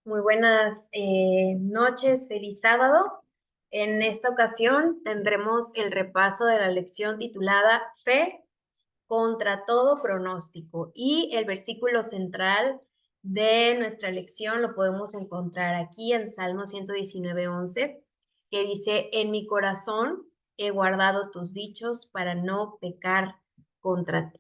Muy buenas noches, feliz sábado. En esta ocasión tendremos el repaso de la lección titulada Fe contra todo pronóstico, y el versículo central de nuestra lección lo podemos encontrar aquí en Salmo 119:11, que dice: En mi corazón he guardado tus dichos para no pecar contra ti.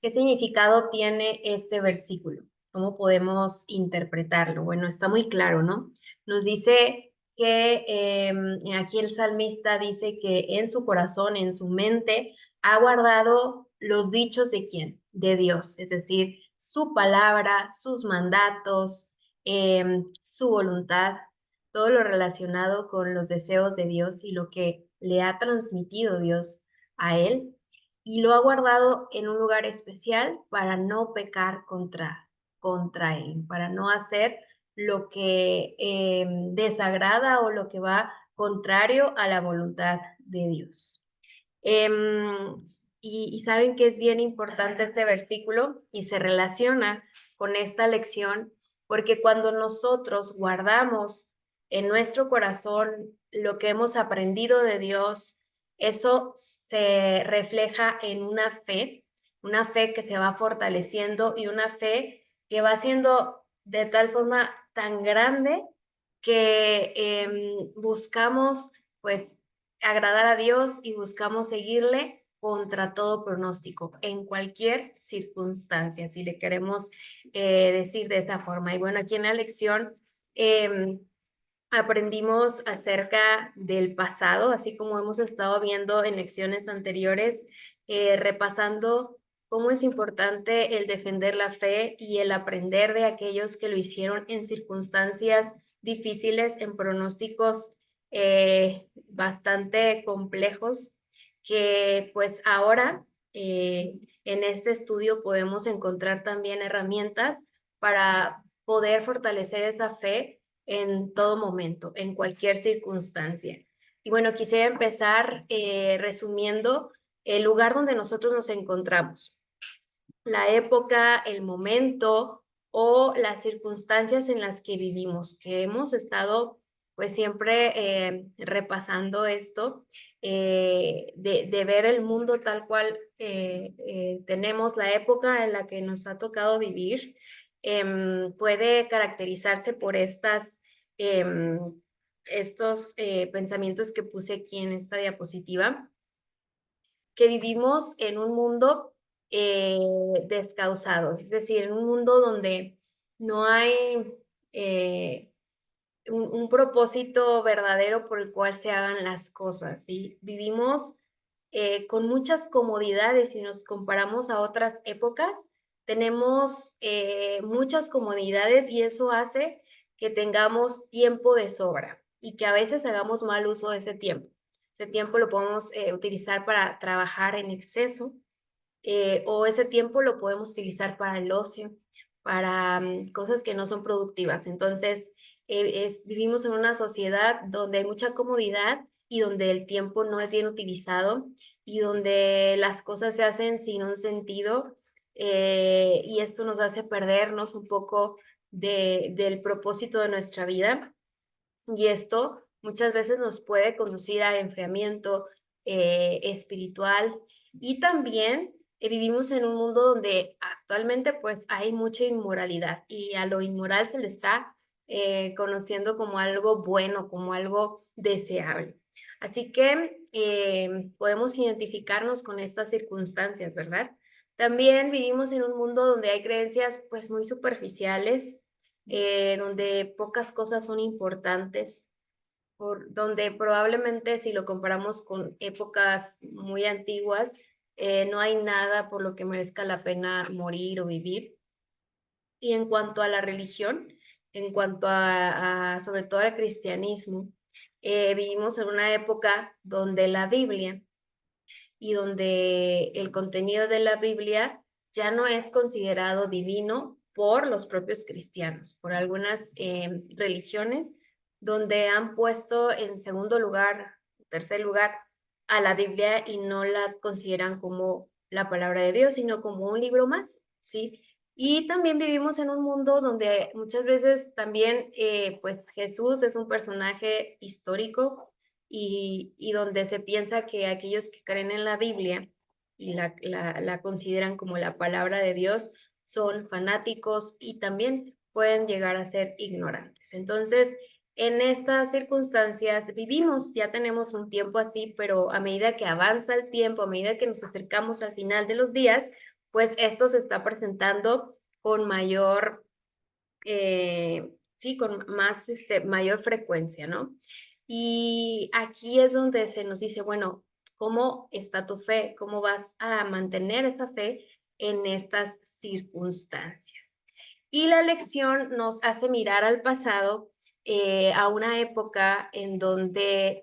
¿Qué significado tiene este versículo? ¿Cómo podemos interpretarlo? Bueno, está muy claro, ¿no? Nos dice que aquí el salmista dice que en su corazón, en su mente, ha guardado los dichos de quién? De Dios, es decir, su palabra, sus mandatos, su voluntad, todo lo relacionado con los deseos de Dios y lo que le ha transmitido Dios a él, y lo ha guardado en un lugar especial para no pecar contra él, para no hacer lo que desagrada o lo que va contrario a la voluntad de Dios. Y saben que es bien importante este versículo y se relaciona con esta lección, porque cuando nosotros guardamos en nuestro corazón lo que hemos aprendido de Dios, eso se refleja en una fe que se va fortaleciendo y una fe que va siendo de tal forma tan grande que buscamos pues agradar a Dios y buscamos seguirle contra todo pronóstico, en cualquier circunstancia, si le queremos decir de esa forma. Y bueno, aquí en la lección eh, aprendimos acerca del pasado, así como hemos estado viendo en lecciones anteriores, repasando cómo es importante el defender la fe y el aprender de aquellos que lo hicieron en circunstancias difíciles, en pronósticos bastante complejos, que pues ahora en este estudio podemos encontrar también herramientas para poder fortalecer esa fe en todo momento, en cualquier circunstancia. Y bueno, quisiera empezar resumiendo el lugar donde nosotros nos encontramos, la época, el momento o las circunstancias en las que vivimos, que hemos estado pues siempre repasando esto, de ver el mundo tal cual tenemos, la época en la que nos ha tocado vivir, puede caracterizarse por estos pensamientos que puse aquí en esta diapositiva, que vivimos en un mundo descausado, es decir, en un mundo donde no hay un propósito verdadero por el cual se hagan las cosas, ¿sí? Vivimos con muchas comodidades. Si nos comparamos a otras épocas, tenemos muchas comodidades y eso hace que tengamos tiempo de sobra y que a veces hagamos mal uso de ese tiempo. Ese tiempo lo podemos utilizar para trabajar en exceso, o ese tiempo lo podemos utilizar para el ocio, para cosas que no son productivas. Entonces, vivimos en una sociedad donde hay mucha comodidad y donde el tiempo no es bien utilizado y donde las cosas se hacen sin un sentido, y esto nos hace perdernos un poco del propósito de nuestra vida, y esto muchas veces nos puede conducir a enfriamiento espiritual. Y también vivimos en un mundo donde actualmente pues hay mucha inmoralidad y a lo inmoral se le está conociendo como algo bueno, como algo deseable. Así que podemos identificarnos con estas circunstancias, ¿verdad? También vivimos en un mundo donde hay creencias pues muy superficiales, donde pocas cosas son importantes, donde probablemente si lo comparamos con épocas muy antiguas, no hay nada por lo que merezca la pena morir o vivir. Y en cuanto a la religión, en cuanto sobre todo al cristianismo, vivimos en una época donde la Biblia y donde el contenido de la Biblia ya no es considerado divino por los propios cristianos, por algunas religiones, donde han puesto en segundo lugar, tercer lugar, a la Biblia y no la consideran como la palabra de Dios, sino como un libro más, ¿sí? Y también vivimos en un mundo donde muchas veces también, pues Jesús es un personaje histórico y donde se piensa que aquellos que creen en la Biblia y la consideran como la palabra de Dios son fanáticos y también pueden llegar a ser ignorantes. Entonces, en estas circunstancias vivimos, ya tenemos un tiempo así, pero a medida que avanza el tiempo, a medida que nos acercamos al final de los días, pues esto se está presentando con mayor, sí, con más, mayor frecuencia, ¿no? Y aquí es donde se nos dice, bueno, ¿cómo está tu fe? ¿Cómo vas a mantener esa fe en estas circunstancias? Y la lección nos hace mirar al pasado, a una época en donde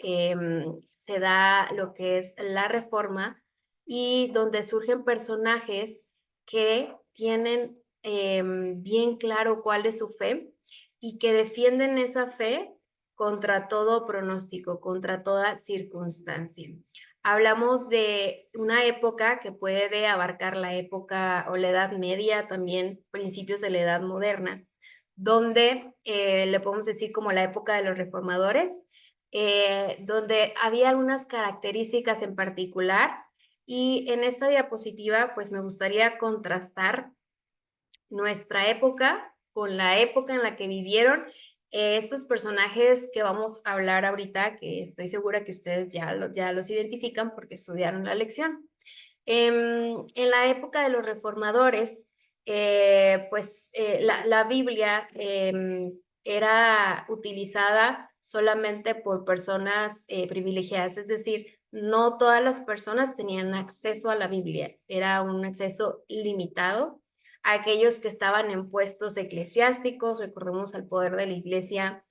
se da lo que es la reforma y donde surgen personajes que tienen bien claro cuál es su fe y que defienden esa fe contra todo pronóstico, contra toda circunstancia. Hablamos de una época que puede abarcar la época o la Edad Media, también principios de la Edad Moderna, donde le podemos decir como la época de los reformadores, donde había algunas características en particular y en esta diapositiva pues me gustaría contrastar nuestra época con la época en la que vivieron estos personajes que vamos a hablar ahorita, que estoy segura que ustedes ya los identifican porque estudiaron la lección. En la época de los reformadores, pues la Biblia era utilizada solamente por personas privilegiadas, es decir, no todas las personas tenían acceso a la Biblia, era un acceso limitado a aquellos que estaban en puestos eclesiásticos, recordemos al poder de la iglesia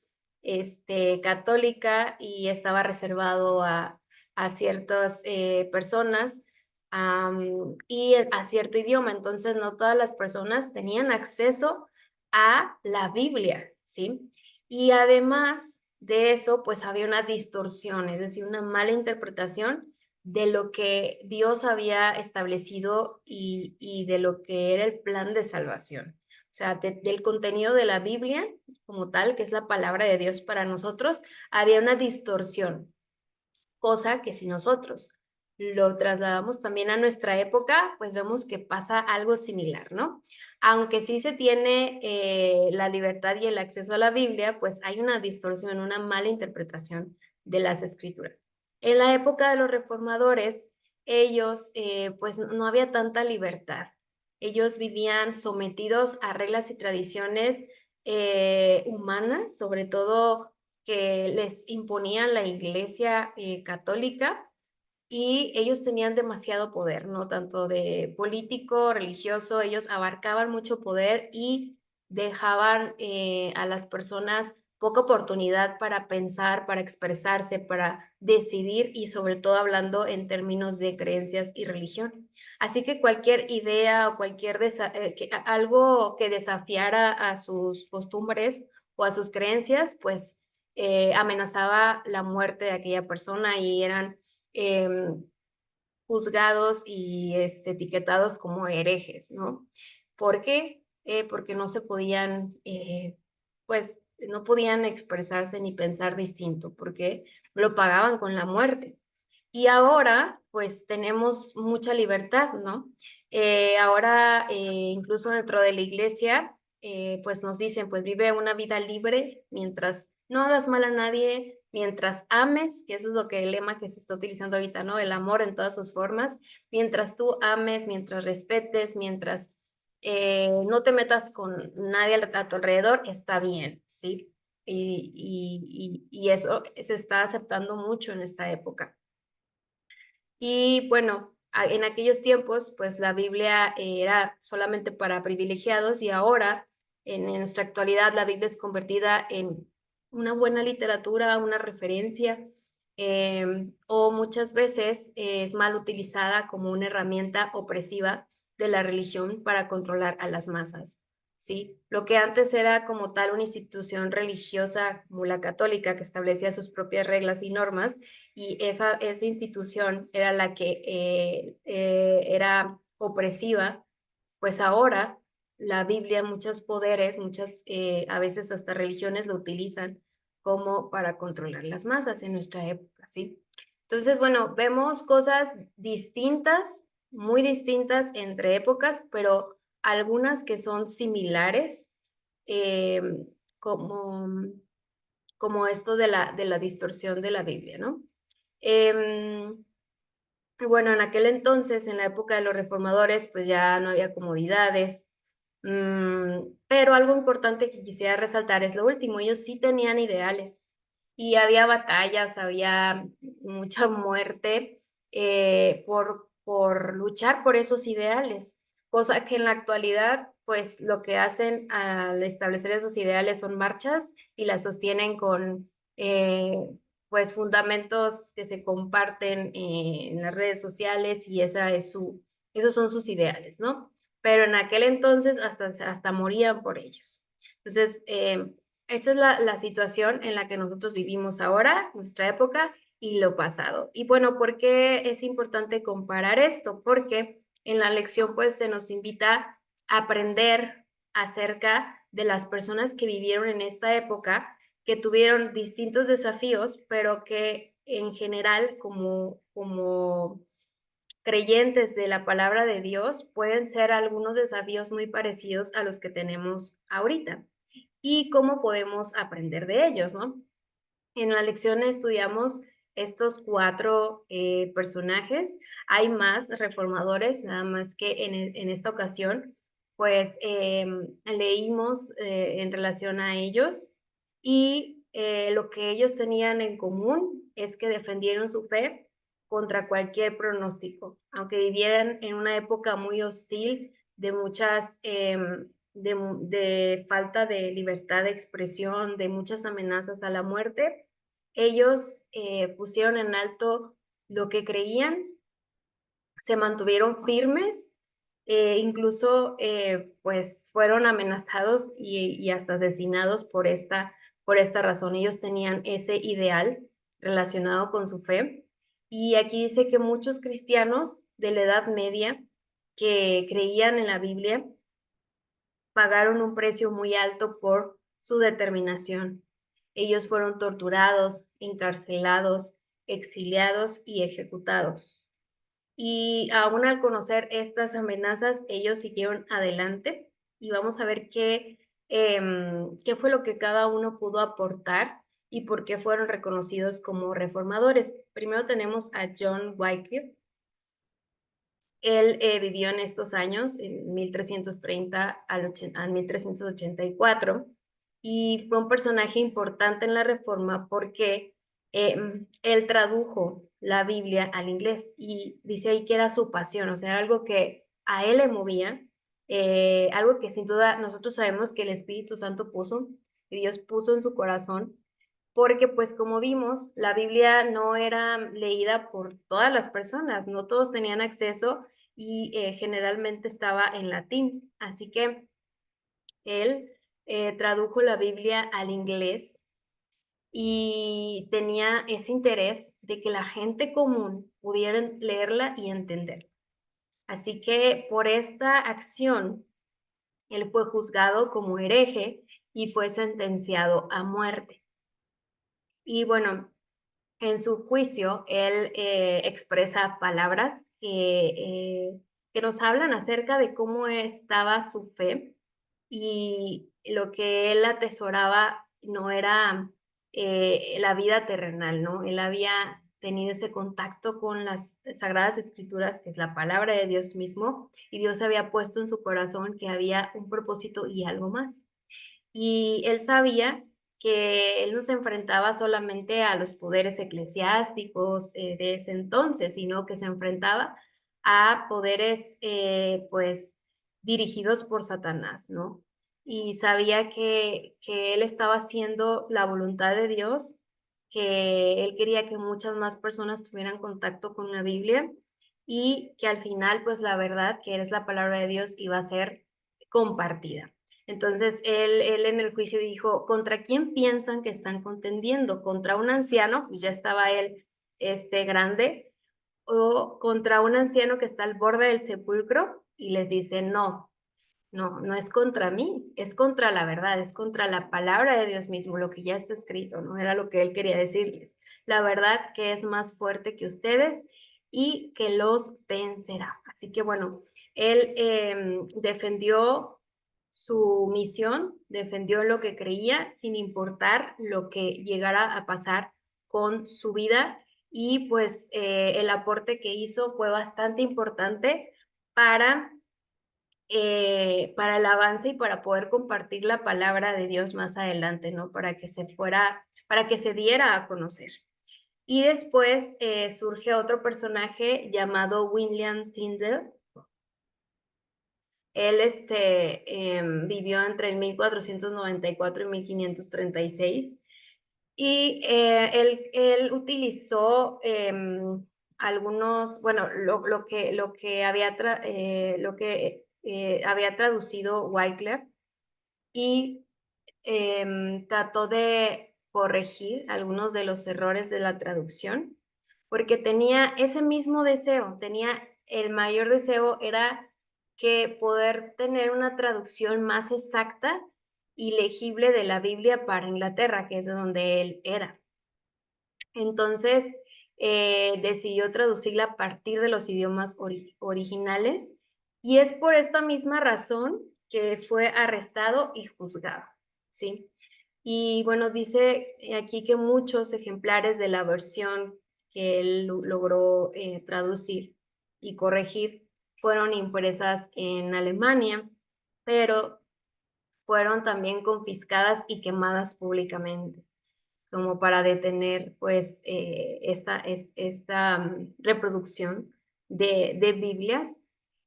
católica y estaba reservado a ciertas personas y a cierto idioma. Entonces, no todas las personas tenían acceso a la Biblia, ¿sí? Y además de eso, pues había una distorsión, es decir, una mala interpretación de lo que Dios había establecido y de lo que era el plan de salvación. O sea, del contenido de la Biblia como tal, que es la palabra de Dios para nosotros, había una distorsión, cosa que si nosotros lo trasladamos también a nuestra época, pues vemos que pasa algo similar, ¿no? Aunque sí se tiene la libertad y el acceso a la Biblia, pues hay una distorsión, una mala interpretación de las escrituras. En la época de los reformadores, ellos, pues no había tanta libertad. Ellos vivían sometidos a reglas y tradiciones humanas, sobre todo que les imponían la iglesia católica y ellos tenían demasiado poder, ¿no? Tanto de político, religioso, ellos abarcaban mucho poder y dejaban a las personas poca oportunidad para pensar, para expresarse, para decidir y sobre todo hablando en términos de creencias y religión. Así que cualquier idea o cualquier algo que desafiara a sus costumbres o a sus creencias, pues amenazaba la muerte de aquella persona y eran eh, juzgados y etiquetados como herejes, ¿no? ¿Por qué? Porque no se podían, pues, no podían expresarse ni pensar distinto, porque lo pagaban con la muerte. Y ahora, pues tenemos mucha libertad, ¿no? Ahora, incluso dentro de la iglesia, pues nos dicen, pues vive una vida libre mientras no hagas mal a nadie, mientras ames, que eso es lo que el lema que se está utilizando ahorita, ¿no? El amor en todas sus formas, mientras tú ames, mientras respetes, mientras no te metas con nadie a tu alrededor, está bien, ¿sí? Y eso se está aceptando mucho en esta época. Y bueno, en aquellos tiempos, pues la Biblia era solamente para privilegiados y ahora, en nuestra actualidad, la Biblia es convertida en una buena literatura, una referencia, o muchas veces es mal utilizada como una herramienta opresiva de la religión para controlar a las masas. ¿Sí? Lo que antes era como tal una institución religiosa como la católica que establecía sus propias reglas y normas, y esa institución era la que era opresiva, pues ahora la Biblia, muchos poderes, muchas, a veces hasta religiones lo utilizan como para controlar las masas en nuestra época, ¿sí? Entonces, bueno, vemos cosas distintas, muy distintas entre épocas, pero algunas que son similares, como, como esto de la distorsión de la Biblia, ¿no? Em, bueno, en aquel entonces, en la época de los reformadores, pues ya no había comodidades, pero algo importante que quisiera resaltar es lo último, ellos sí tenían ideales y había batallas, había mucha muerte por luchar por esos ideales, cosa que en la actualidad, pues lo que hacen al establecer esos ideales son marchas y las sostienen con pues fundamentos que se comparten en las redes sociales y esos son sus ideales, ¿no? Pero en aquel entonces hasta morían por ellos. Entonces, esta es la situación en la que nosotros vivimos ahora, nuestra época y lo pasado. Y bueno, ¿por qué es importante comparar esto? Porque en la lección pues se nos invita a aprender acerca de las personas que vivieron en esta época, que tuvieron distintos desafíos, pero que en general como creyentes de la palabra de Dios pueden ser algunos desafíos muy parecidos a los que tenemos ahorita y cómo podemos aprender de ellos, ¿no? En la lección estudiamos estos 4 personajes. Hay más reformadores, nada más que en esta ocasión, pues leímos en relación a ellos y lo que ellos tenían en común es que defendieron su fe contra cualquier pronóstico, aunque vivieran en una época muy hostil de muchas de falta de libertad de expresión, de muchas amenazas a la muerte, ellos pusieron en alto lo que creían, se mantuvieron firmes, incluso pues fueron amenazados y hasta asesinados por esta razón. Ellos tenían ese ideal relacionado con su fe. Y aquí dice que muchos cristianos de la Edad Media que creían en la Biblia pagaron un precio muy alto por su determinación. Ellos fueron torturados, encarcelados, exiliados y ejecutados. Y aún al conocer estas amenazas, ellos siguieron adelante y vamos a ver qué fue lo que cada uno pudo aportar y por qué fueron reconocidos como reformadores. Primero tenemos a John Wycliffe. Él vivió en estos años, en 1330 al 1384, y fue un personaje importante en la Reforma porque él tradujo la Biblia al inglés y dice ahí que era su pasión, o sea, era algo que a él le movía, algo que sin duda nosotros sabemos que el Espíritu Santo puso, que Dios puso en su corazón, porque pues como vimos, la Biblia no era leída por todas las personas, no todos tenían acceso y generalmente estaba en latín. Así que él tradujo la Biblia al inglés y tenía ese interés de que la gente común pudiera leerla y entenderla. Así que por esta acción, él fue juzgado como hereje y fue sentenciado a muerte. Y bueno, en su juicio, él expresa palabras que nos hablan acerca de cómo estaba su fe y lo que él atesoraba no era la vida terrenal, ¿no? Él había tenido ese contacto con las sagradas escrituras, que es la palabra de Dios mismo, y Dios había puesto en su corazón que había un propósito y algo más. Y él sabía que él no se enfrentaba solamente a los poderes eclesiásticos de ese entonces, sino que se enfrentaba a poderes pues dirigidos por Satanás, ¿no? Y sabía que él estaba haciendo la voluntad de Dios, que él quería que muchas más personas tuvieran contacto con la Biblia y que al final pues la verdad que es la palabra de Dios iba a ser compartida. Entonces, él en el juicio dijo, ¿contra quién piensan que están contendiendo? ¿Contra un anciano? Pues ya estaba él grande, o contra un anciano que está al borde del sepulcro, y les dice, no, No, no es contra mí, es contra la verdad, es contra la palabra de Dios mismo, lo que ya está escrito, ¿no? Era lo que él quería decirles. La verdad que es más fuerte que ustedes y que los vencerá. Así que bueno, él defendió su misión, defendió lo que creía sin importar lo que llegara a pasar con su vida y pues el aporte que hizo fue bastante importante para para el avance y para poder compartir la palabra de Dios más adelante, ¿no? Para que se diera a conocer. Y después surge otro personaje llamado William Tyndale. Él vivió entre el 1494 y 1536 y él utilizó algunos, bueno, lo que había traducido Wycliffe y trató de corregir algunos de los errores de la traducción, porque tenía ese mismo deseo, tenía el mayor deseo era que poder tener una traducción más exacta y legible de la Biblia para Inglaterra, que es de donde él era. Entonces, decidió traducirla a partir de los idiomas originales y es por esta misma razón que fue arrestado y juzgado, ¿sí? Y bueno, dice aquí que muchos ejemplares de la versión que él logró traducir y corregir fueron impresas en Alemania, pero fueron también confiscadas y quemadas públicamente como para detener pues esta reproducción de Biblias.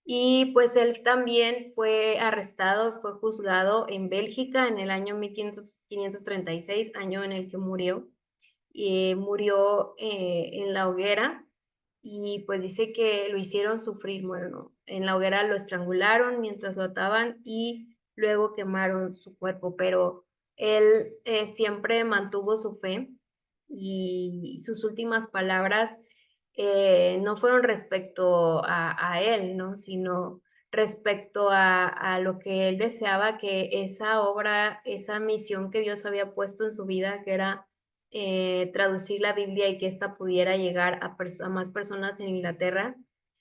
Y pues él también fue arrestado, fue juzgado en Bélgica en el año 1536, año en el que murió. Y murió en la hoguera y pues dice que lo hicieron sufrir, bueno, en la hoguera lo estrangularon mientras lo ataban y luego quemaron su cuerpo, pero él siempre mantuvo su fe y sus últimas palabras no fueron respecto a él, ¿no? Sino respecto a lo que él deseaba que esa obra, esa misión que Dios había puesto en su vida, que era traducir la Biblia y que ésta pudiera llegar a más personas en Inglaterra,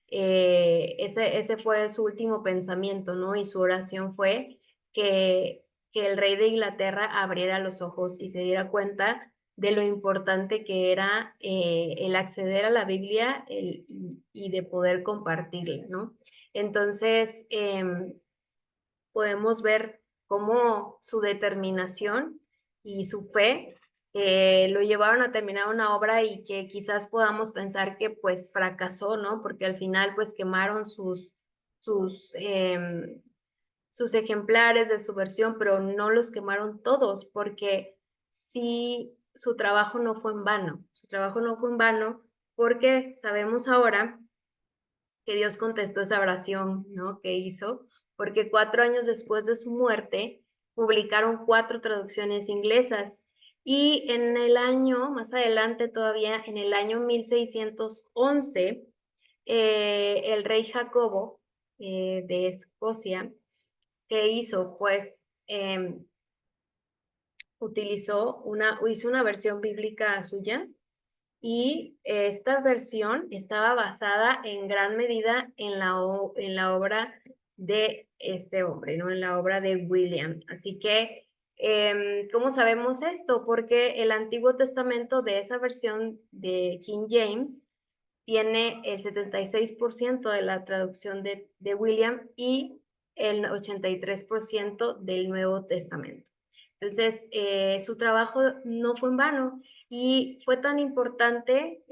ese fue su último pensamiento, ¿no? Y su oración fue que el rey de Inglaterra abriera los ojos y se diera cuenta de lo importante que era el acceder a la Biblia y de poder compartirla, ¿no? Entonces, podemos ver cómo su determinación y su fe lo llevaron a terminar una obra y que quizás podamos pensar que pues fracasó, ¿no? Porque al final pues quemaron sus, sus ejemplares de su versión, pero no los quemaron todos, porque sí, su trabajo no fue en vano, su trabajo no fue en vano, porque sabemos ahora que Dios contestó esa oración, ¿no? Que hizo, porque 4 años después de su muerte, publicaron 4 traducciones inglesas. Y en el año, más adelante todavía, en el año 1611, el rey Jacobo de Escocia, ¿qué hizo? Pues hizo una versión bíblica suya y esta versión estaba basada en gran medida en la obra de este hombre, ¿no? En la obra de William. Así que, ¿cómo sabemos esto? Porque el Antiguo Testamento de esa versión de King James tiene el 76% de la traducción de William y el 83% del Nuevo Testamento. Entonces, su trabajo no fue en vano y fue tan importante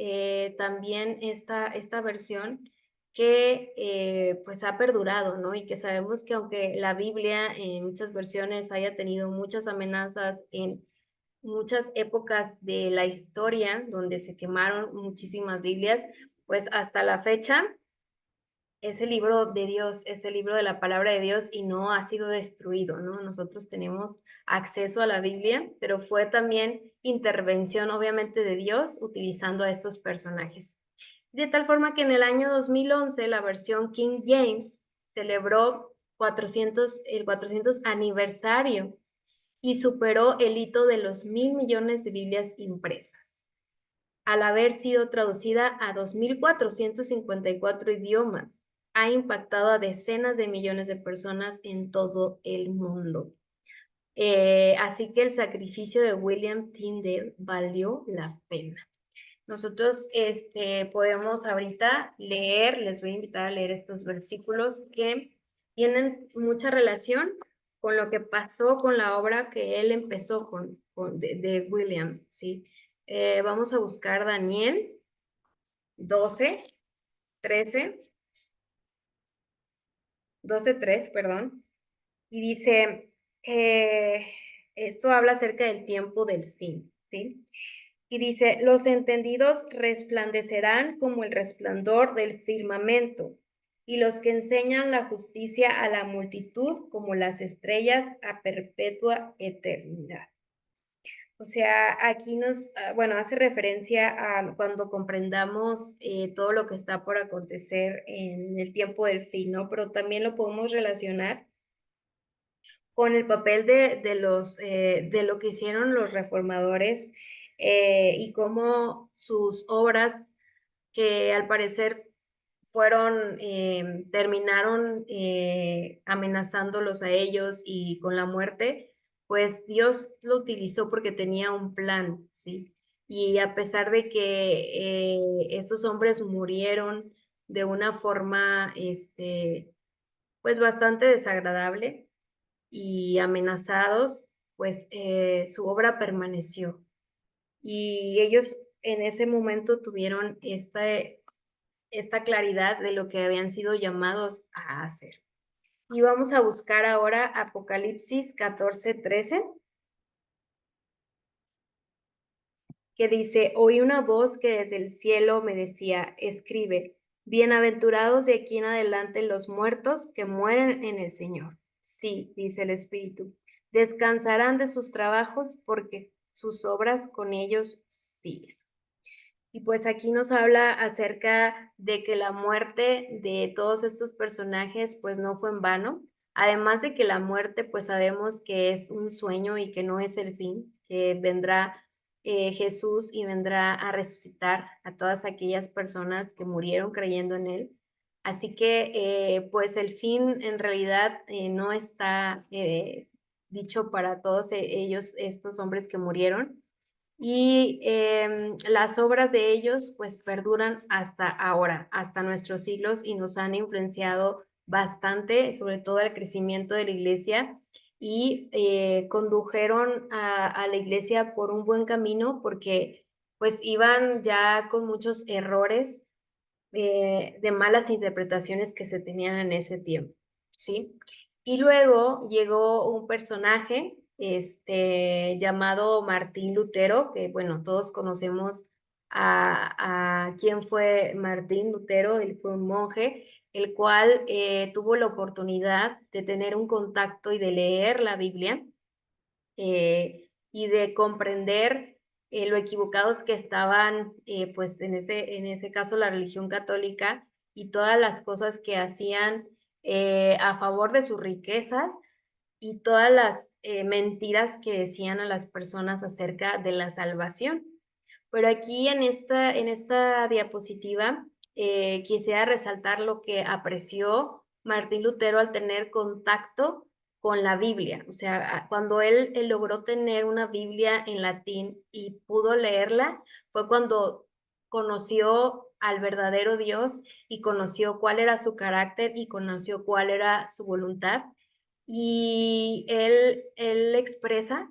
también esta versión que pues ha perdurado, ¿no? Y que sabemos que aunque la Biblia en muchas versiones haya tenido muchas amenazas en muchas épocas de la historia donde se quemaron muchísimas Biblias, pues hasta la fecha es el libro de Dios, es el libro de la palabra de Dios y no ha sido destruido, ¿no? Nosotros tenemos acceso a la Biblia, pero fue también intervención, obviamente, de Dios utilizando a estos personajes. De tal forma que en el año 2011 la versión King James celebró el 400 aniversario y superó el hito de los 1.000 millones de Biblias impresas, al haber sido traducida a 2.454 idiomas. Ha impactado a decenas de millones de personas en todo el mundo. Así que el sacrificio de William Tyndale valió la pena. Nosotros podemos ahorita leer, les voy a invitar a leer estos versículos que tienen mucha relación con lo que pasó con la obra que él empezó de William, ¿sí? Vamos a buscar Daniel 12, 13, 12:3, perdón, y dice, esto habla acerca del tiempo del fin, ¿sí? Y dice, los entendidos resplandecerán como el resplandor del firmamento, y los que enseñan la justicia a la multitud como las estrellas a perpetua eternidad. O sea, aquí bueno, hace referencia a cuando comprendamos todo lo que está por acontecer en el tiempo del fin, ¿no? Pero también lo podemos relacionar con el papel de lo que hicieron los reformadores y cómo sus obras, que al parecer terminaron amenazándolos a ellos y con la muerte, pues Dios lo utilizó porque tenía un plan, ¿sí? Y a pesar de que estos hombres murieron de una forma, pues bastante desagradable, y amenazados, pues su obra permaneció. Y ellos en ese momento tuvieron esta claridad de lo que habían sido llamados a hacer. Y vamos a buscar ahora Apocalipsis 14:13, que dice, oí una voz que desde el cielo me decía, escribe, bienaventurados de aquí en adelante los muertos que mueren en el Señor. Sí, dice el Espíritu, descansarán de sus trabajos porque sus obras con ellos siguen. Y pues aquí nos habla acerca de que la muerte de todos estos personajes pues no fue en vano. Además de que la muerte pues sabemos que es un sueño y que no es el fin, que vendrá Jesús y vendrá a resucitar a todas aquellas personas que murieron creyendo en Él. Así que pues el fin en realidad no está dicho para todos ellos, estos hombres que murieron, y las obras de ellos pues perduran hasta ahora, hasta nuestros siglos, y nos han influenciado bastante, sobre todo el crecimiento de la iglesia, y condujeron a la iglesia por un buen camino porque pues iban ya con muchos errores de malas interpretaciones que se tenían en ese tiempo, ¿sí? Y luego llegó un personaje llamado Martín Lutero, que bueno, todos conocemos a quién fue Martín Lutero. Él fue un monje, el cual tuvo la oportunidad de tener un contacto y de leer la Biblia y de comprender lo equivocados que estaban, pues en ese caso la religión católica y todas las cosas que hacían a favor de sus riquezas y todas las mentiras que decían a las personas acerca de la salvación. Pero aquí en esta diapositiva quisiera resaltar lo que apreció Martín Lutero al tener contacto con la Biblia. O sea, cuando él logró tener una Biblia en latín y pudo leerla, fue cuando conoció al verdadero Dios y conoció cuál era su carácter y conoció cuál era su voluntad. Y él expresa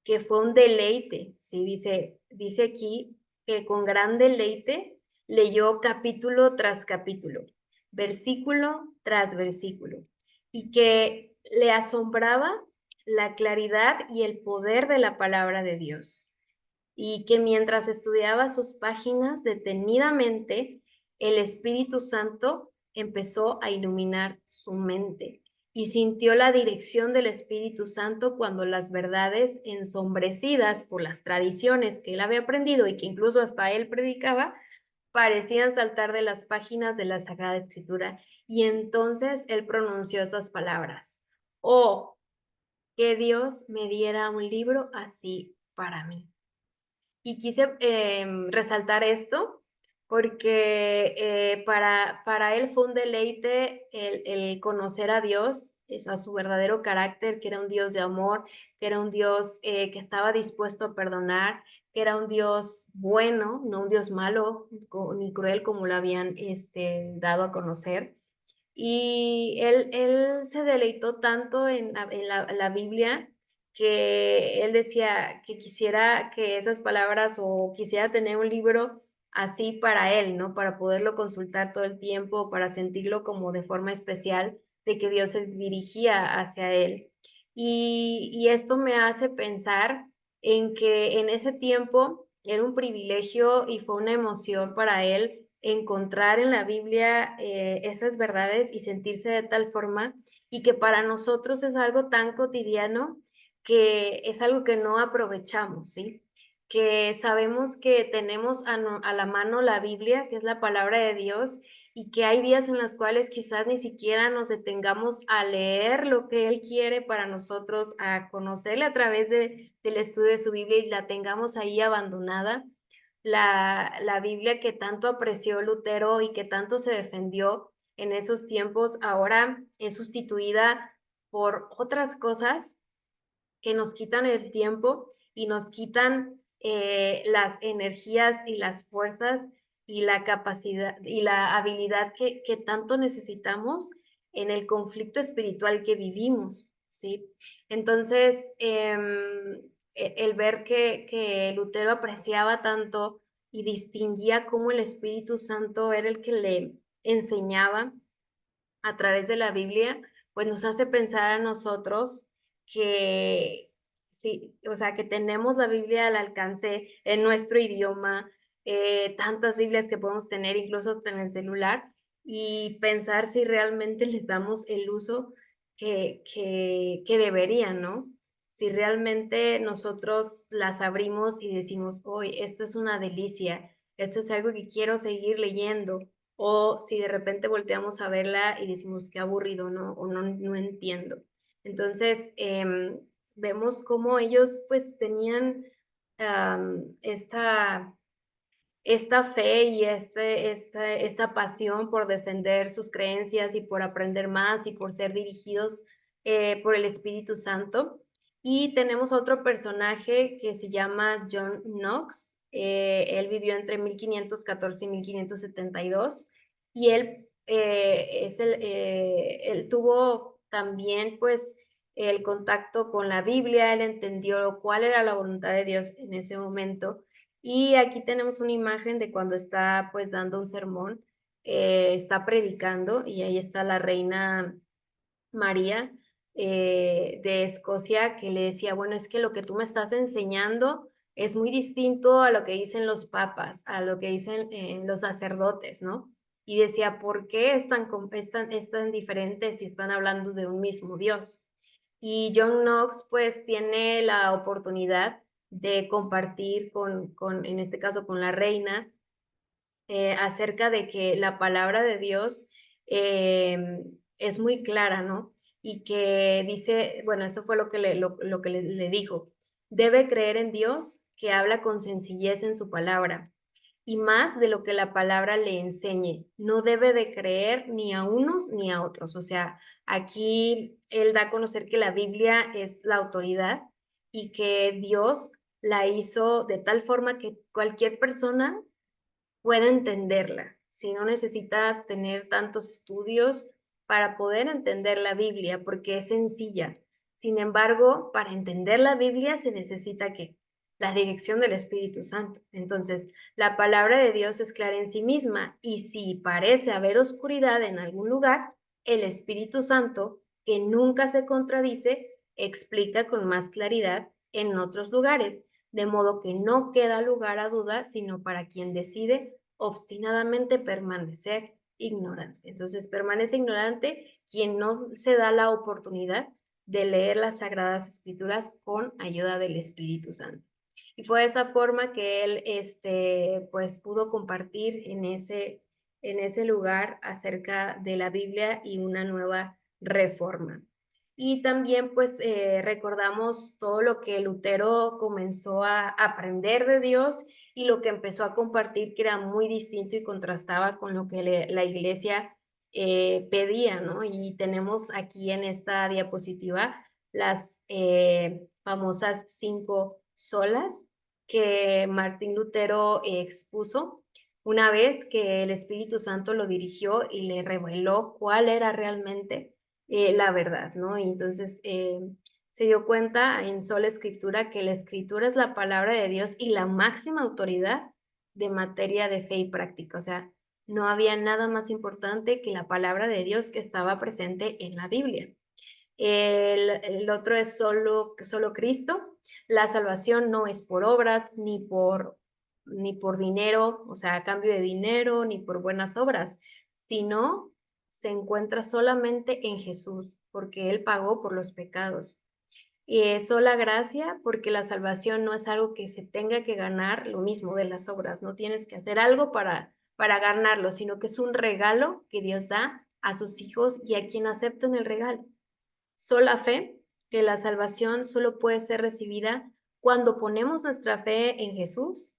que fue un deleite, ¿sí? Dice aquí que con gran deleite leyó capítulo tras capítulo, versículo tras versículo, y que le asombraba la claridad y el poder de la palabra de Dios, y que mientras estudiaba sus páginas detenidamente, el Espíritu Santo empezó a iluminar su mente y sintió la dirección del Espíritu Santo cuando las verdades ensombrecidas por las tradiciones que él había aprendido y que incluso hasta él predicaba, parecían saltar de las páginas de la Sagrada Escritura. Y entonces él pronunció estas palabras: "Oh, que Dios me diera un libro así para mí". Y quise, resaltar esto porque, para él fue un deleite el conocer a Dios, a su verdadero carácter, que era un Dios de amor, que era un Dios, que estaba dispuesto a perdonar, que era un Dios bueno, no un Dios malo ni cruel como lo habían, dado a conocer. Y él se deleitó tanto en la Biblia, que él decía que quisiera que esas palabras, o quisiera tener un libro así para él, ¿no? Para poderlo consultar todo el tiempo, para sentirlo como de forma especial, de que Dios se dirigía hacia él. Y esto me hace pensar en que en ese tiempo era un privilegio y fue una emoción para él encontrar en la Biblia, esas verdades y sentirse de tal forma, y que para nosotros es algo tan cotidiano, que es algo que no aprovechamos, ¿sí? Que sabemos que tenemos a la mano la Biblia, que es la palabra de Dios, y que hay días en los cuales quizás ni siquiera nos detengamos a leer lo que Él quiere para nosotros, a conocerle a través del estudio de su Biblia, y la tengamos ahí abandonada. La Biblia que tanto apreció Lutero y que tanto se defendió en esos tiempos, ahora es sustituida por otras cosas que nos quitan el tiempo y nos quitan, las energías y las fuerzas y la capacidad y la habilidad que tanto necesitamos en el conflicto espiritual que vivimos, ¿sí? Entonces, el ver que Lutero apreciaba tanto y distinguía cómo el Espíritu Santo era el que le enseñaba a través de la Biblia, pues nos hace pensar a nosotros que sí, o sea, que tenemos la Biblia al alcance en nuestro idioma, tantas Biblias que podemos tener, incluso hasta en el celular, y pensar si realmente les damos el uso que deberían, ¿no? Si realmente nosotros las abrimos y decimos: "Hoy esto es una delicia, esto es algo que quiero seguir leyendo", o si de repente volteamos a verla y decimos: "Qué aburrido", ¿no? O no entiendo. Entonces, vemos cómo ellos, pues, tenían, esta fe y esta pasión por defender sus creencias y por aprender más y por ser dirigidos, por el Espíritu Santo. Y tenemos otro personaje que se llama John Knox. Él vivió entre 1514 y 1572, y él tuvo también, pues, el contacto con la Biblia. Él entendió cuál era la voluntad de Dios en ese momento, y aquí tenemos una imagen de cuando está, pues, dando un sermón, está predicando, y ahí está la reina María, de Escocia, que le decía: "Bueno, es que lo que tú me estás enseñando es muy distinto a lo que dicen los papas, a lo que dicen, los sacerdotes", ¿no? Y decía: "¿Por qué es tan diferente si están hablando de un mismo Dios?". Y John Knox, pues, tiene la oportunidad de compartir en este caso, con la reina, acerca de que la palabra de Dios, es muy clara, ¿no? Y que dice, bueno, esto fue lo que le dijo: "Debe creer en Dios, que habla con sencillez en su palabra, y más de lo que la palabra le enseñe. No debe de creer ni a unos ni a otros". O sea, aquí él da a conocer que la Biblia es la autoridad y que Dios la hizo de tal forma que cualquier persona pueda entenderla, si no necesitas tener tantos estudios para poder entender la Biblia, porque es sencilla. Sin embargo, para entender la Biblia se necesita ¿qué? La dirección del Espíritu Santo. Entonces, la palabra de Dios es clara en sí misma, y si parece haber oscuridad en algún lugar, el Espíritu Santo, que nunca se contradice, explica con más claridad en otros lugares, de modo que no queda lugar a duda, sino para quien decide obstinadamente permanecer ignorante. Entonces, permanece ignorante quien no se da la oportunidad de leer las Sagradas Escrituras con ayuda del Espíritu Santo. Y fue de esa forma que él, pues, pudo compartir en ese lugar acerca de la Biblia y una nueva reforma. Y también, pues, recordamos todo lo que Lutero comenzó a aprender de Dios y lo que empezó a compartir, que era muy distinto y contrastaba con lo que la iglesia pedía, ¿no? Y tenemos aquí en esta diapositiva las famosas 5 solas que Martín Lutero expuso una vez que el Espíritu Santo lo dirigió y le reveló cuál era realmente la verdad, ¿no? Y entonces se dio cuenta en sola escritura que la escritura es la palabra de Dios y la máxima autoridad de materia de fe y práctica. O sea, no había nada más importante que la palabra de Dios que estaba presente en la Biblia. El otro es solo Cristo. La salvación no es por obras ni por dinero, o sea, a cambio de dinero, ni por buenas obras, sino se encuentra solamente en Jesús, porque Él pagó por los pecados. Y es sola gracia, porque la salvación no es algo que se tenga que ganar, lo mismo de las obras, no tienes que hacer algo para ganarlo, sino que es un regalo que Dios da a sus hijos y a quien acepten el regalo. Sola fe, que la salvación solo puede ser recibida cuando ponemos nuestra fe en Jesús,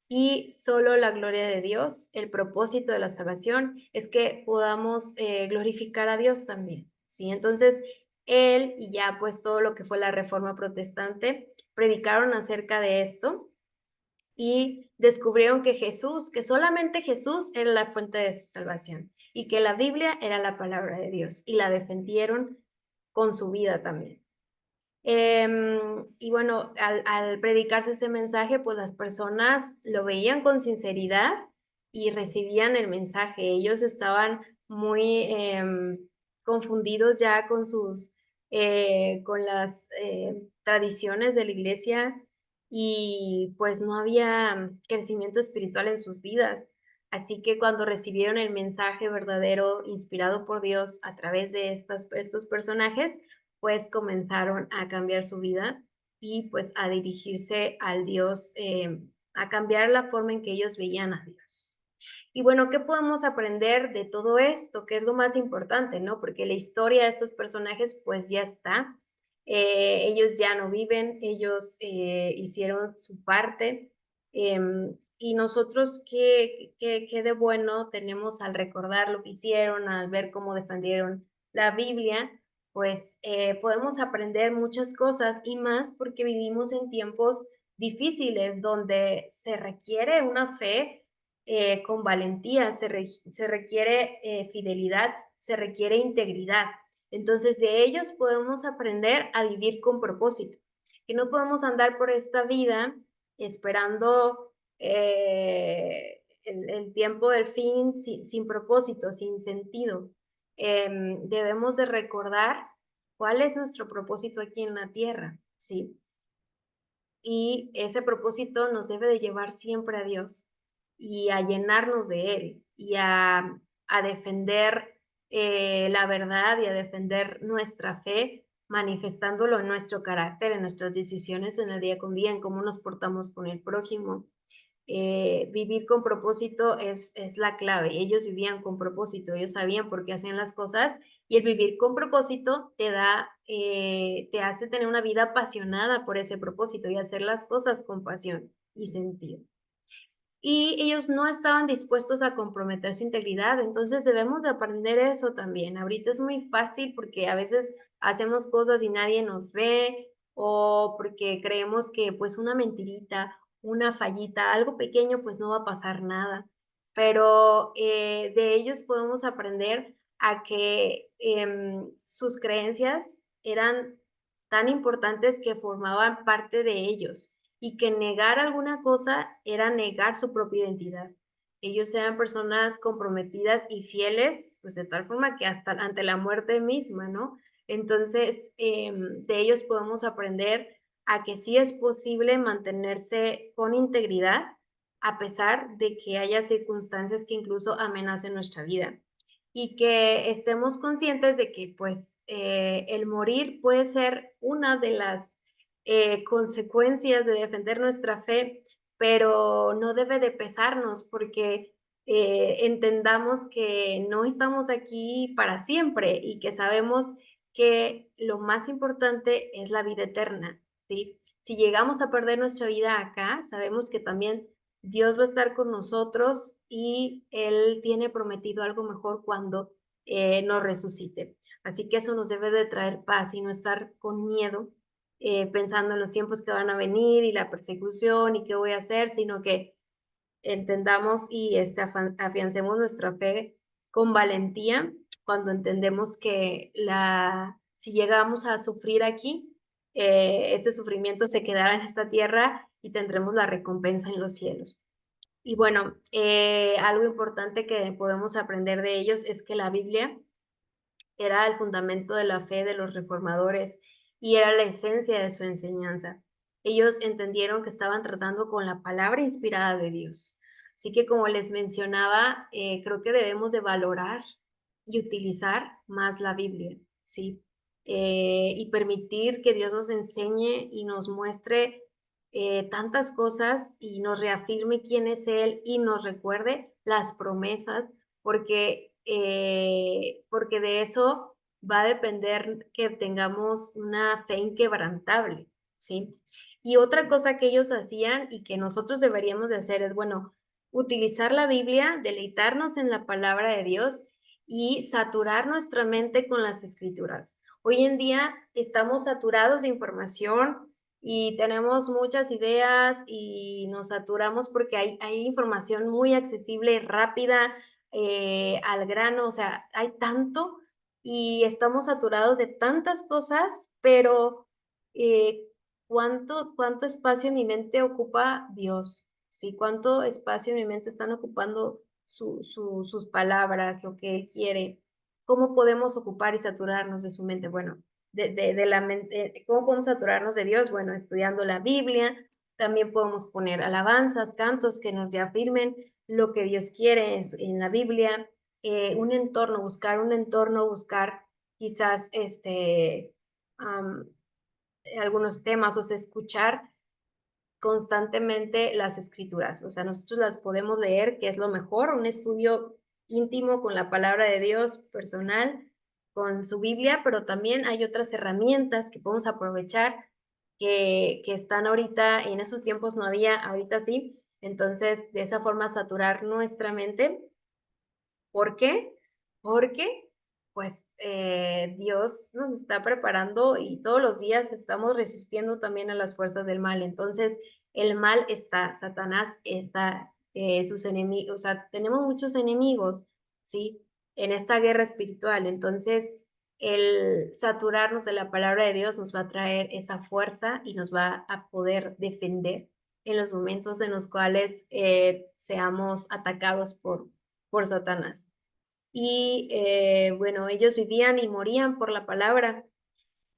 y solo la gloria de Dios, el propósito de la salvación es que podamos glorificar a Dios también, ¿sí? Entonces, él y ya pues todo lo que fue la Reforma Protestante predicaron acerca de esto y descubrieron que Jesús, que solamente Jesús era la fuente de su salvación y que la Biblia era la palabra de Dios y la defendieron con su vida también. Y bueno, al predicarse ese mensaje, pues las personas lo veían con sinceridad y recibían el mensaje. Ellos estaban muy confundidos ya con con las tradiciones de la iglesia y pues no había crecimiento espiritual en sus vidas. Así que cuando recibieron el mensaje verdadero, inspirado por Dios a través de estos personajes, pues comenzaron a cambiar su vida y pues a dirigirse al Dios, a cambiar la forma en que ellos veían a Dios. Y bueno, ¿qué podemos aprender de todo esto? ¿Qué es lo más importante, no? Porque la historia de estos personajes pues ya está. Ellos ya no viven, ellos hicieron su parte. Y nosotros, ¿qué de bueno tenemos al recordar lo que hicieron, al ver cómo defendieron la Biblia? Pues podemos aprender muchas cosas y más porque vivimos en tiempos difíciles donde se requiere una fe con valentía, se requiere fidelidad, se requiere integridad. Entonces, de ellos podemos aprender a vivir con propósito, que no podemos andar por esta vida esperando el tiempo del fin sin propósito, sin sentido. Debemos de recordar cuál es nuestro propósito aquí en la tierra, ¿sí? Y ese propósito nos debe de llevar siempre a Dios y a llenarnos de Él y a defender la verdad y a defender nuestra fe, manifestándolo en nuestro carácter, en nuestras decisiones en el día con día, en cómo nos portamos con el prójimo. Vivir con propósito es la clave. Ellos vivían con propósito, ellos sabían por qué hacían las cosas y el vivir con propósito te hace tener una vida apasionada por ese propósito y hacer las cosas con pasión y sentido. Y ellos no estaban dispuestos a comprometer su integridad, entonces debemos de aprender eso también. Ahorita es muy fácil porque a veces hacemos cosas y nadie nos ve o porque creemos que pues una mentirita, una fallita, algo pequeño pues no va a pasar nada. Pero de ellos podemos aprender a que sus creencias eran tan importantes que formaban parte de ellos y que negar alguna cosa era negar su propia identidad. Ellos eran personas comprometidas y fieles, pues de tal forma que hasta ante la muerte misma, ¿no? Entonces, de ellos podemos aprender a que sí es posible mantenerse con integridad a pesar de que haya circunstancias que incluso amenacen nuestra vida y que estemos conscientes de que pues el morir puede ser una de las consecuencias de defender nuestra fe, pero no debe de pesarnos porque entendamos que no estamos aquí para siempre y que sabemos que lo más importante es la vida eterna, ¿sí? Si llegamos a perder nuestra vida acá, sabemos que también Dios va a estar con nosotros y Él tiene prometido algo mejor cuando nos resucite. Así que eso nos debe de traer paz y no estar con miedo pensando en los tiempos que van a venir y la persecución y qué voy a hacer, sino que entendamos y afiancemos nuestra fe con valentía cuando entendemos que si llegamos a sufrir aquí, este sufrimiento se quedará en esta tierra y tendremos la recompensa en los cielos. Y bueno, algo importante que podemos aprender de ellos es que la Biblia era el fundamento de la fe de los reformadores y era la esencia de su enseñanza. Ellos entendieron que estaban tratando con la palabra inspirada de Dios. Así que como les mencionaba, creo que debemos de valorar y utilizar más la Biblia, ¿sí? Y permitir que Dios nos enseñe y nos muestre tantas cosas y nos reafirme quién es Él y nos recuerde las promesas porque de eso va a depender que tengamos una fe inquebrantable, ¿sí? Y otra cosa que ellos hacían y que nosotros deberíamos de hacer es, bueno, utilizar la Biblia, deleitarnos en la palabra de Dios y saturar nuestra mente con las escrituras. Hoy en día estamos saturados de información y tenemos muchas ideas y nos saturamos porque hay información muy accesible, rápida, al grano, o sea, hay tanto y estamos saturados de tantas cosas, pero ¿cuánto espacio en mi mente ocupa Dios? ¿Sí? ¿Cuánto espacio en mi mente están ocupando sus palabras, lo que Él quiere? ¿Cómo podemos ocupar y saturarnos de su mente? Bueno, de la mente, ¿cómo podemos saturarnos de Dios? Bueno, estudiando la Biblia, también podemos poner alabanzas, cantos que nos reafirmen lo que Dios quiere en la Biblia, un entorno, buscar quizás um, algunos temas, o sea, escuchar constantemente las escrituras. O sea, nosotros las podemos leer, que es lo mejor, un estudio íntimo con la palabra de Dios, personal, con su Biblia, pero también hay otras herramientas que podemos aprovechar que están ahorita, en esos tiempos no había, ahorita sí. Entonces, de esa forma, saturar nuestra mente. ¿Por qué? Porque, pues, Dios nos está preparando y todos los días estamos resistiendo también a las fuerzas del mal. Entonces, el mal está, Satanás está, sus enemigos, o sea, tenemos muchos enemigos, ¿sí? En esta guerra espiritual. Entonces, el saturarnos de la palabra de Dios nos va a traer esa fuerza y nos va a poder defender en los momentos en los cuales seamos atacados por Satanás. Y bueno, ellos vivían y morían por la palabra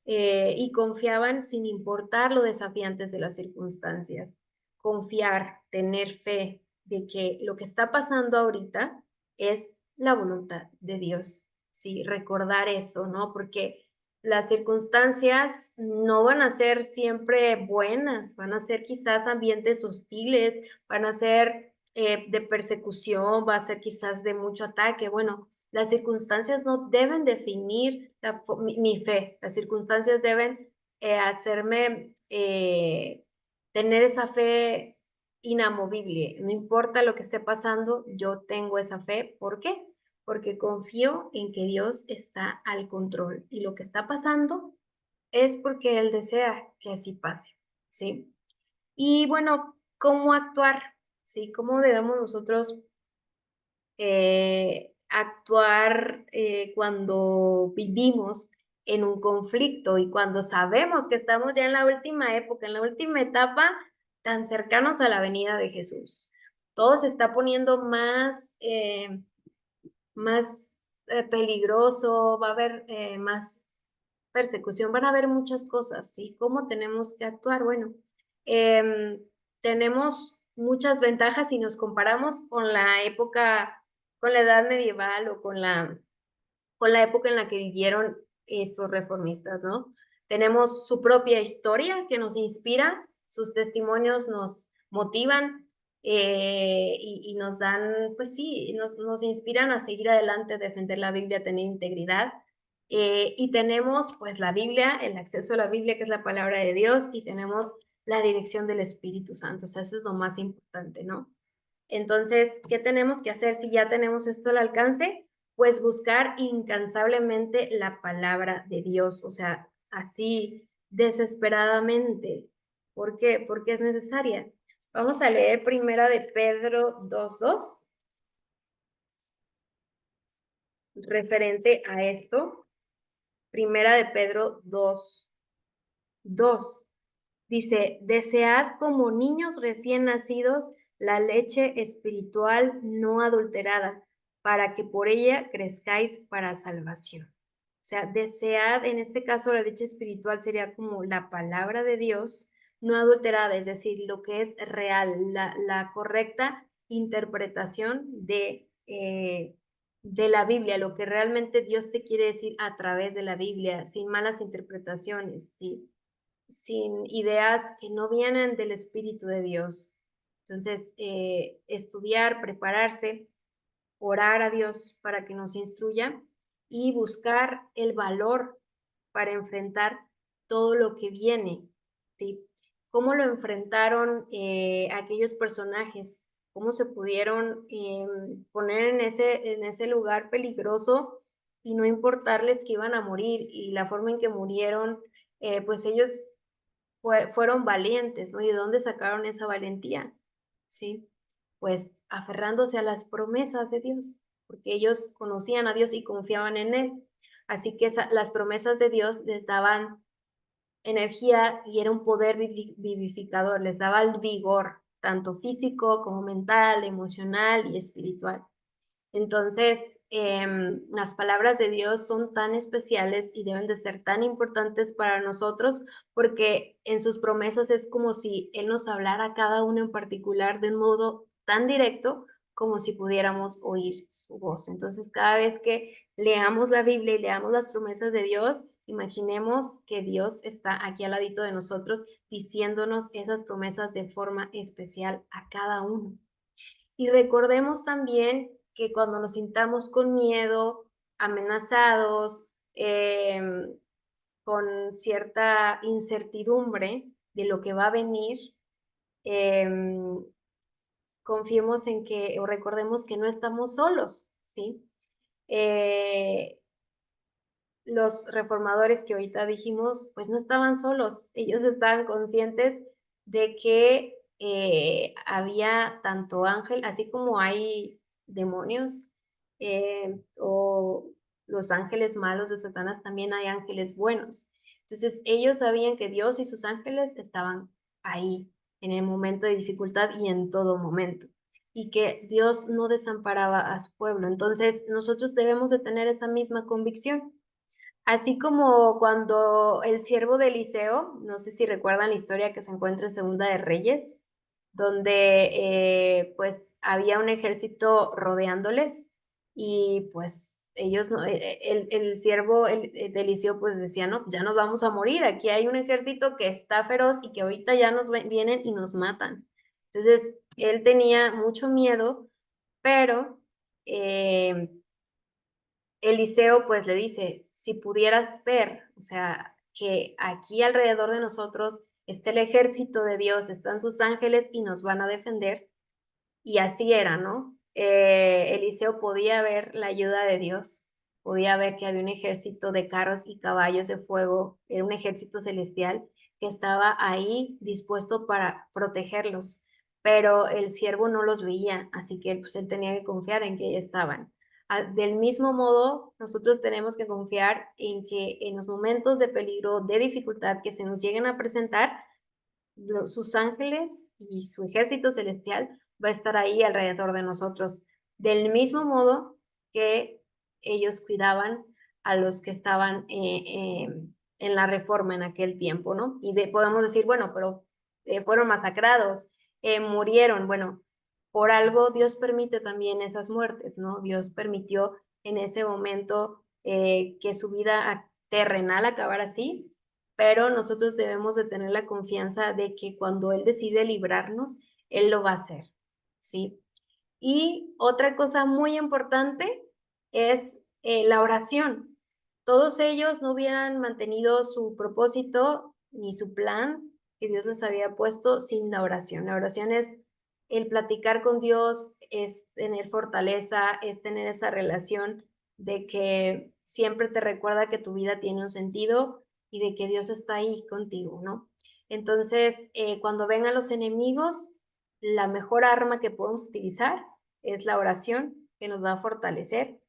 y confiaban sin importar lo desafiantes de las circunstancias. Confiar, tener fe de que lo que está pasando ahorita es la voluntad de Dios. Sí, recordar eso, ¿no? Porque las circunstancias no van a ser siempre buenas, van a ser quizás ambientes hostiles, van a ser de persecución, va a ser quizás de mucho ataque. Bueno, las circunstancias no deben definir mi fe, las circunstancias deben hacerme tener esa fe inamovible. No importa lo que esté pasando, yo tengo esa fe. ¿Por qué? Porque confío en que Dios está al control y lo que está pasando es porque Él desea que así pase, ¿sí? Y bueno, ¿cómo actuar? ¿Sí? ¿Cómo debemos nosotros actuar cuando vivimos en un conflicto y cuando sabemos que estamos ya en la última época, en la última etapa, tan cercanos a la venida de Jesús? Todo se está poniendo más peligroso, va a haber más persecución, van a haber muchas cosas, ¿sí? ¿Cómo tenemos que actuar? Bueno, em, tenemos muchas ventajas si nos comparamos con la época, con la edad medieval o con la época en la que vivieron estos reformistas, ¿no? Tenemos su propia historia que nos inspira, sus testimonios nos motivan y nos dan, pues sí, nos inspiran a seguir adelante, defender la Biblia, tener integridad. Y tenemos pues la Biblia, el acceso a la Biblia, que es la palabra de Dios, y tenemos la dirección del Espíritu Santo. O sea, eso es lo más importante, ¿no? Entonces, ¿qué tenemos que hacer si ya tenemos esto al alcance? Pues buscar incansablemente la palabra de Dios, o sea, así desesperadamente. ¿Por qué? Porque es necesaria. Vamos a leer Primera de Pedro 2:2, referente a esto. Primera de Pedro 2:2. Dice, desead como niños recién nacidos la leche espiritual no adulterada, para que por ella crezcáis para salvación. O sea, desead, en este caso la leche espiritual sería como la palabra de Dios no adulterada, es decir, lo que es real, la correcta interpretación de la Biblia, lo que realmente Dios te quiere decir a través de la Biblia, sin malas interpretaciones, ¿sí? Sin ideas que no vienen del Espíritu de Dios. Entonces, estudiar, prepararse, orar a Dios para que nos instruya y buscar el valor para enfrentar todo lo que viene, ¿sí? ¿Cómo lo enfrentaron aquellos personajes? ¿Cómo se pudieron poner en ese lugar peligroso y no importarles que iban a morir? Y la forma en que murieron, pues ellos fueron valientes, ¿no? ¿Y de dónde sacaron esa valentía? Sí, pues aferrándose a las promesas de Dios, porque ellos conocían a Dios y confiaban en Él. Así que las promesas de Dios les daban energía y era un poder vivificador, les daba el vigor, tanto físico como mental, emocional y espiritual. Entonces, las palabras de Dios son tan especiales y deben de ser tan importantes para nosotros porque en sus promesas es como si Él nos hablara a cada uno en particular de un modo tan directo como si pudiéramos oír su voz. Entonces, cada vez que leamos la Biblia y leamos las promesas de Dios, imaginemos que Dios está aquí al ladito de nosotros diciéndonos esas promesas de forma especial a cada uno. Y recordemos también que cuando nos sintamos con miedo, amenazados, con cierta incertidumbre de lo que va a venir, em, confiemos en que o recordemos que no estamos solos, ¿sí? Eh, los reformadores que ahorita dijimos, pues no estaban solos, ellos estaban conscientes de que había tanto ángel, así como hay demonios o los ángeles malos de Satanás, también hay ángeles buenos. Entonces ellos sabían que Dios y sus ángeles estaban ahí en el momento de dificultad y en todo momento y que Dios no desamparaba a su pueblo. Entonces nosotros debemos de tener esa misma convicción. Así como cuando el siervo de Eliseo, no sé si recuerdan la historia que se encuentra en Segunda de Reyes, donde pues había un ejército rodeándoles y pues ellos, no, el siervo de Eliseo pues decía, no, ya nos vamos a morir, aquí hay un ejército que está feroz y que ahorita ya nos vienen y nos matan. Entonces, él tenía mucho miedo, pero eh, Eliseo pues le dice, si pudieras ver, o sea, que aquí alrededor de nosotros está el ejército de Dios, están sus ángeles y nos van a defender. Y así era, ¿no? Eliseo podía ver la ayuda de Dios, podía ver que había un ejército de carros y caballos de fuego, era un ejército celestial que estaba ahí dispuesto para protegerlos, pero el siervo no los veía, así que pues, él tenía que confiar en que ahí estaban. Del mismo modo, nosotros tenemos que confiar en que en los momentos de peligro, de dificultad que se nos lleguen a presentar, sus ángeles y su ejército celestial va a estar ahí alrededor de nosotros, del mismo modo que ellos cuidaban a los que estaban en la reforma en aquel tiempo, ¿no? Y podemos decir, bueno, pero fueron masacrados, murieron, bueno, por algo Dios permite también esas muertes, ¿no? Dios permitió en ese momento que su vida terrenal acabara así, pero nosotros debemos de tener la confianza de que cuando Él decide librarnos, Él lo va a hacer, ¿sí? Y otra cosa muy importante es la oración. Todos ellos no hubieran mantenido su propósito ni su plan que Dios les había puesto sin la oración. La oración es el platicar con Dios, es tener fortaleza, es tener esa relación de que siempre te recuerda que tu vida tiene un sentido y de que Dios está ahí contigo, ¿no? Entonces, cuando vengan los enemigos, la mejor arma que podemos utilizar es la oración, que nos va a fortalecer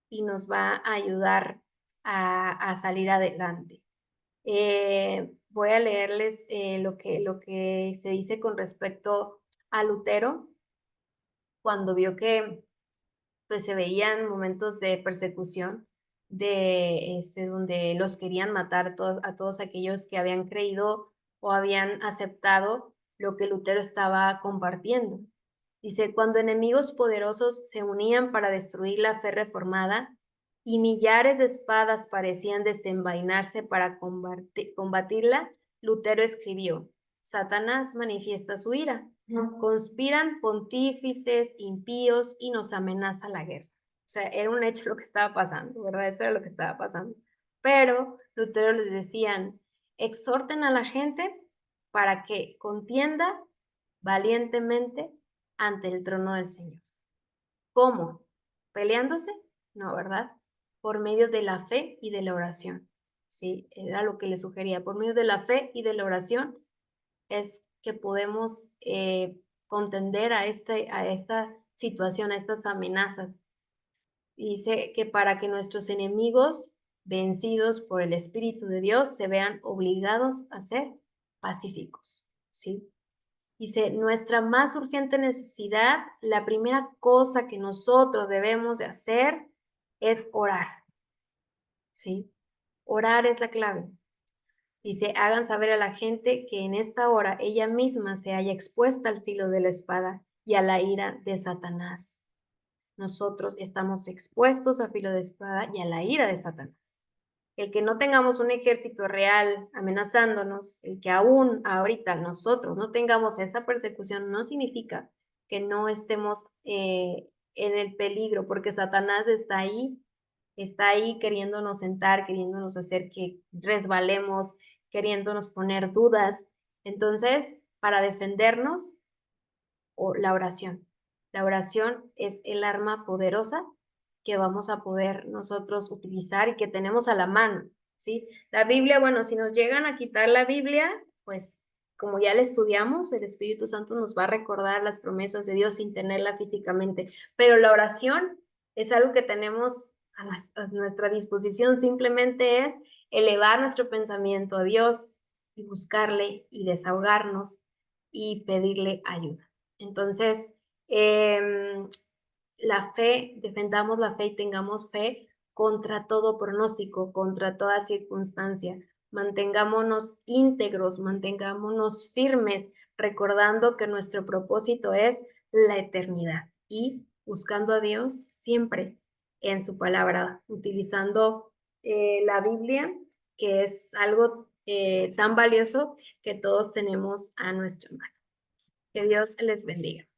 y nos va a ayudar a salir adelante. Voy a leerles lo que se dice con respecto a Lutero cuando vio que pues se veían momentos de persecución, donde los querían matar a todos aquellos que habían creído o habían aceptado lo que Lutero estaba compartiendo. Dice, cuando enemigos poderosos se unían para destruir la fe reformada y millares de espadas parecían desenvainarse para combatirla, Lutero escribió, Satanás manifiesta su ira. Conspiran pontífices, impíos y nos amenaza la guerra. O sea, era un hecho lo que estaba pasando, ¿verdad? Eso era lo que estaba pasando. Pero Lutero les decían, exhorten a la gente para que contienda valientemente ante el trono del Señor. ¿Cómo? ¿Peleándose? No, ¿verdad? Por medio de la fe y de la oración. Sí, era lo que le sugería. Por medio de la fe y de la oración es que podemos contender a esta situación, a estas amenazas. Dice que para que nuestros enemigos, vencidos por el Espíritu de Dios, se vean obligados a ser pacíficos, ¿sí? Dice, nuestra más urgente necesidad, la primera cosa que nosotros debemos de hacer es orar, ¿sí? Orar es la clave. Dice, hagan saber a la gente que en esta hora ella misma se haya expuesta al filo de la espada y a la ira de Satanás. Nosotros estamos expuestos al filo de espada y a la ira de Satanás. El que no tengamos un ejército real amenazándonos, el que aún ahorita nosotros no tengamos esa persecución, no significa que no estemos en el peligro, porque Satanás está ahí queriéndonos sentar, queriéndonos hacer que resbalemos, queriéndonos poner dudas. Entonces, para defendernos, o la oración. La oración es el arma poderosa que vamos a poder nosotros utilizar y que tenemos a la mano, ¿sí? La Biblia, bueno, si nos llegan a quitar la Biblia, pues como ya la estudiamos, el Espíritu Santo nos va a recordar las promesas de Dios sin tenerla físicamente, pero la oración es algo que tenemos a nuestra disposición, simplemente es elevar nuestro pensamiento a Dios y buscarle y desahogarnos y pedirle ayuda. Entonces, la fe, defendamos la fe y tengamos fe contra todo pronóstico, contra toda circunstancia. Mantengámonos íntegros, mantengámonos firmes, recordando que nuestro propósito es la eternidad y buscando a Dios siempre en su palabra, utilizando la Biblia, que es algo tan valioso que todos tenemos a nuestra mano. Que Dios les bendiga.